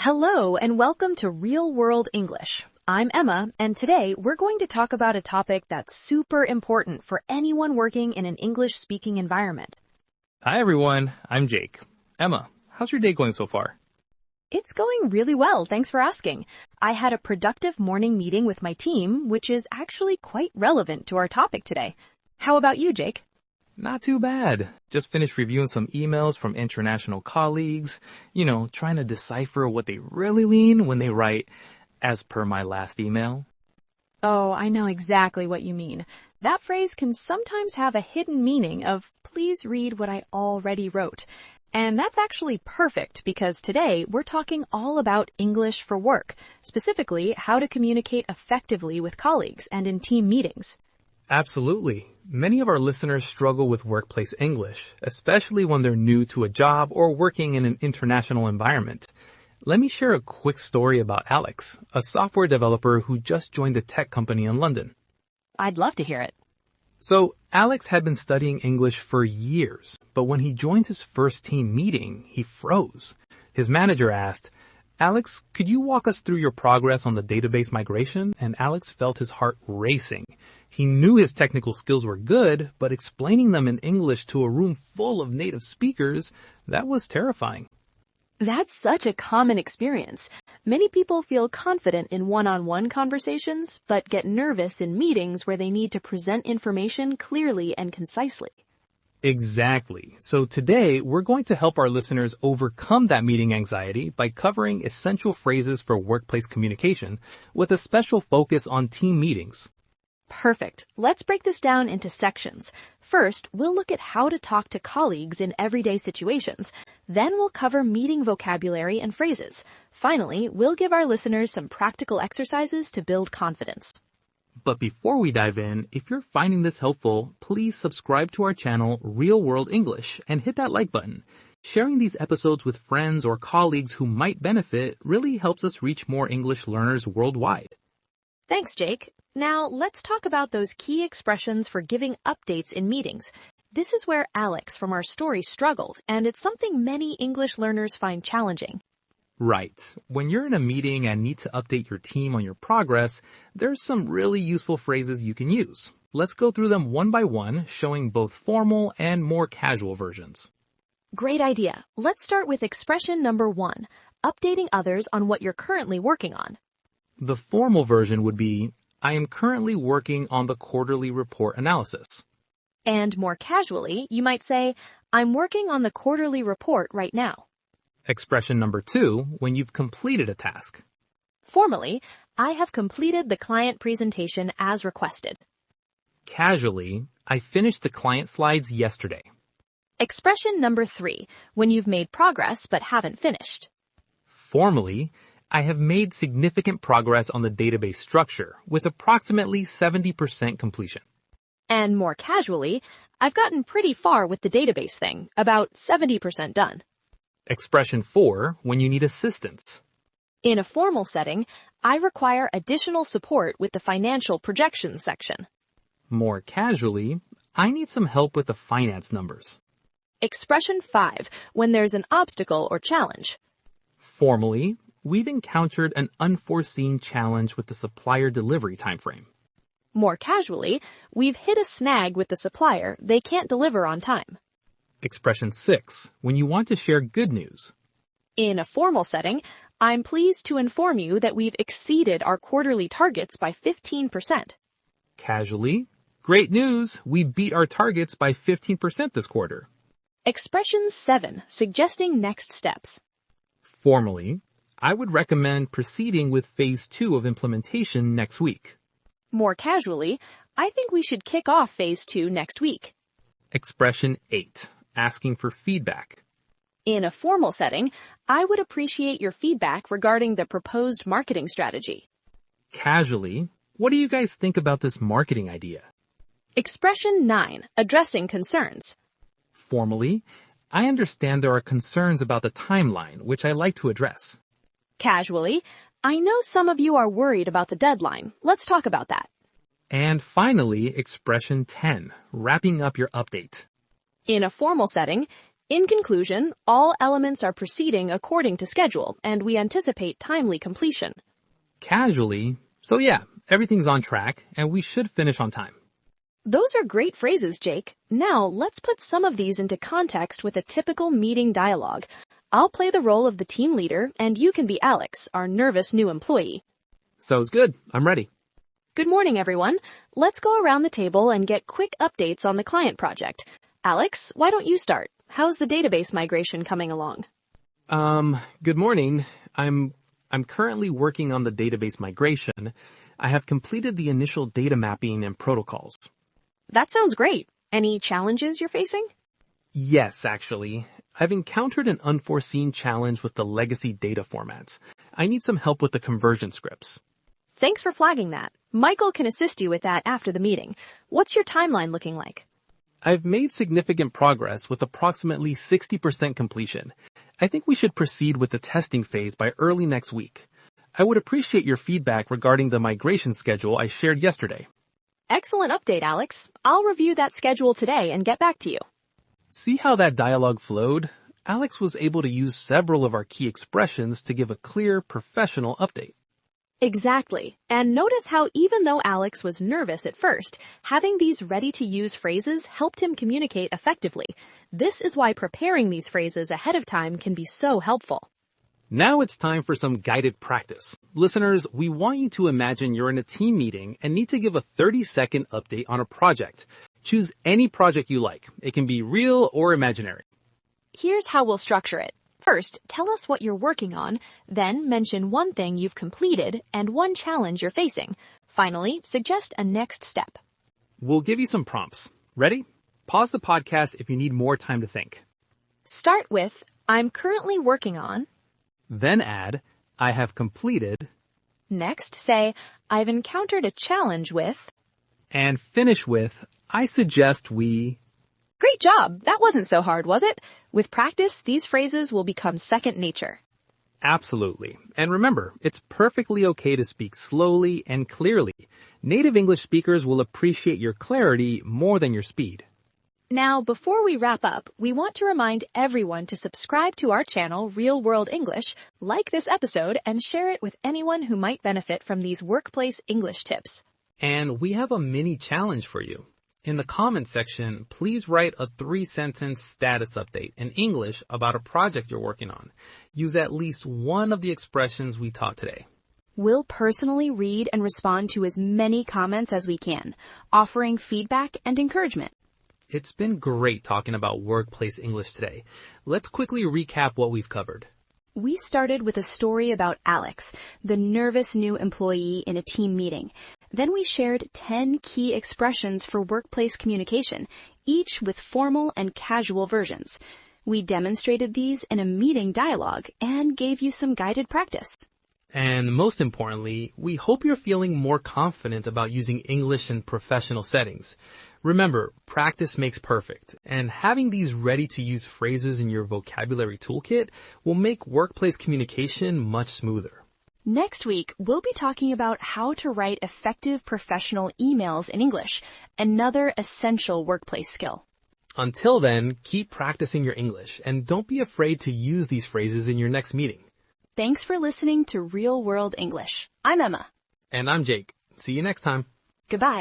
Hello and welcome to Real World English. I'm Emma, and today we're going to talk about a topic that's super important for anyone working in an English-speaking environment. Hi everyone, I'm Jake. Emma, how's your day going so far? It's going really well, thanks for asking. I had a productive morning meeting with my team, which is actually quite relevant to our topic today. How about you, Jake? Not too bad. Just finished reviewing some emails from international colleagues, trying to decipher what they really mean when they write, as per my last email. Oh, I know exactly what you mean. That phrase can sometimes have a hidden meaning of, please read what I already wrote. And that's actually perfect because today we're talking all about English for work, specifically how to communicate effectively with colleagues and in team meetings. Absolutely. Many of our listeners struggle with workplace English, especially when they're new to a job or working in an international environment. Let me share a quick story about Alex, a software developer who just joined a tech company in London. I'd love to hear it. So, Alex had been studying English for years, but when he joined his first team meeting, he froze. His manager asked, "Alex, could you walk us through your progress on the database migration?" And Alex felt his heart racing. He knew his technical skills were good, but explaining them in English to a room full of native speakers, that was terrifying. That's such a common experience. Many people feel confident in one-on-one conversations, but get nervous in meetings where they need to present information clearly and concisely. Exactly. So today, we're going to help our listeners overcome that meeting anxiety by covering essential phrases for workplace communication with a special focus on team meetings. Perfect. Let's break this down into sections. First, we'll look at how to talk to colleagues in everyday situations. Then we'll cover meeting vocabulary and phrases. Finally, we'll give our listeners some practical exercises to build confidence. But before we dive in, if you're finding this helpful, please subscribe to our channel, Real World English, and hit that like button. Sharing these episodes with friends or colleagues who might benefit really helps us reach more English learners worldwide. Thanks, Jake. Now, let's talk about those key expressions for giving updates in meetings. This is where Alex from our story struggled, and it's something many English learners find challenging. Right. When you're in a meeting and need to update your team on your progress, there's some really useful phrases you can use. Let's go through them one by one, showing both formal and more casual versions. Great idea. Let's start with expression number 1, updating others on what you're currently working on. The formal version would be, "I am currently working on the quarterly report analysis." And more casually, you might say, I'm working on the quarterly report right now. Expression number 2, when you've completed a task. Formally, I have completed the client presentation as requested. Casually, I finished the client slides yesterday. Expression number 3, when you've made progress but haven't finished. Formally, I have made significant progress on the database structure with approximately 70% completion. And more casually, I've gotten pretty far with the database thing, about 70% done. Expression 4, when you need assistance. In a formal setting, I require additional support with the financial projections section. More casually, I need some help with the finance numbers. Expression 5, when there's an obstacle or challenge. Formally, we've encountered an unforeseen challenge with the supplier delivery timeframe. More casually, we've hit a snag with the supplier, they can't deliver on time. Expression 6, when you want to share good news. In a formal setting, I'm pleased to inform you that we've exceeded our quarterly targets by 15%. Casually, great news, we beat our targets by 15% this quarter. Expression 7, suggesting next steps. Formally, I would recommend proceeding with phase 2 of implementation next week. More casually, I think we should kick off phase 2 next week. Expression 8, asking for feedback. In a formal setting, I would appreciate your feedback regarding the proposed marketing strategy. Casually, what do you guys think about this marketing idea? Expression 9, addressing concerns. Formally, I understand there are concerns about the timeline, which I like to address. Casually, I know some of you are worried about the deadline. Let's talk about that. And finally, expression 10, wrapping up your update. In a formal setting, In conclusion, all elements are proceeding according to schedule, and we anticipate timely completion. Casually, so yeah, everything's on track, and we should finish on time. Those are great phrases, Jake. Now, let's put some of these into context with a typical meeting dialogue. I'll play the role of the team leader, and you can be Alex, our nervous new employee. Sounds good. I'm ready. Good morning, everyone. Let's go around the table and get quick updates on the client project. Alex, why don't you start? How's the database migration coming along? Good morning. I'm currently working on the database migration. I have completed the initial data mapping and protocols. That sounds great. Any challenges you're facing? Yes, actually. I've encountered an unforeseen challenge with the legacy data formats. I need some help with the conversion scripts. Thanks for flagging that. Michael can assist you with that after the meeting. What's your timeline looking like? I've made significant progress with approximately 60% completion. I think we should proceed with the testing phase by early next week. I would appreciate your feedback regarding the migration schedule I shared yesterday. Excellent update, Alex. I'll review that schedule today and get back to you. See how that dialogue flowed? Alex was able to use several of our key expressions to give a clear, professional update. Exactly. And notice how even though Alex was nervous at first, having these ready-to-use phrases helped him communicate effectively. This is why preparing these phrases ahead of time can be so helpful. Now it's time for some guided practice. Listeners, we want you to imagine you're in a team meeting and need to give a 30-second update on a project. Choose any project you like. It can be real or imaginary. Here's how we'll structure it. First, tell us what you're working on, then mention one thing you've completed and one challenge you're facing. Finally, suggest a next step. We'll give you some prompts. Ready? Pause the podcast if you need more time to think. Start with, I'm currently working on. Then add, I have completed. Next, say, I've encountered a challenge with. And finish with, I suggest we. Great job! That wasn't so hard, was it? With practice, these phrases will become second nature. Absolutely. And remember, it's perfectly okay to speak slowly and clearly. Native English speakers will appreciate your clarity more than your speed. Now, before we wrap up, we want to remind everyone to subscribe to our channel, Real World English, like this episode, and share it with anyone who might benefit from these workplace English tips. And we have a mini challenge for you. In the comments section, please write a 3-sentence status update in English about a project you're working on. Use at least one of the expressions we taught today. We'll personally read and respond to as many comments as we can, offering feedback and encouragement. It's been great talking about workplace English today. Let's quickly recap what we've covered. We started with a story about Alex, the nervous new employee in a team meeting. Then we shared 10 key expressions for workplace communication, each with formal and casual versions. We demonstrated these in a meeting dialogue and gave you some guided practice. And most importantly, we hope you're feeling more confident about using English in professional settings. Remember, practice makes perfect, and having these ready-to-use phrases in your vocabulary toolkit will make workplace communication much smoother. Next week, we'll be talking about how to write effective professional emails in English, another essential workplace skill. Until then, keep practicing your English, and don't be afraid to use these phrases in your next meeting. Thanks for listening to Real World English. I'm Emma. And I'm Jake. See you next time. Goodbye.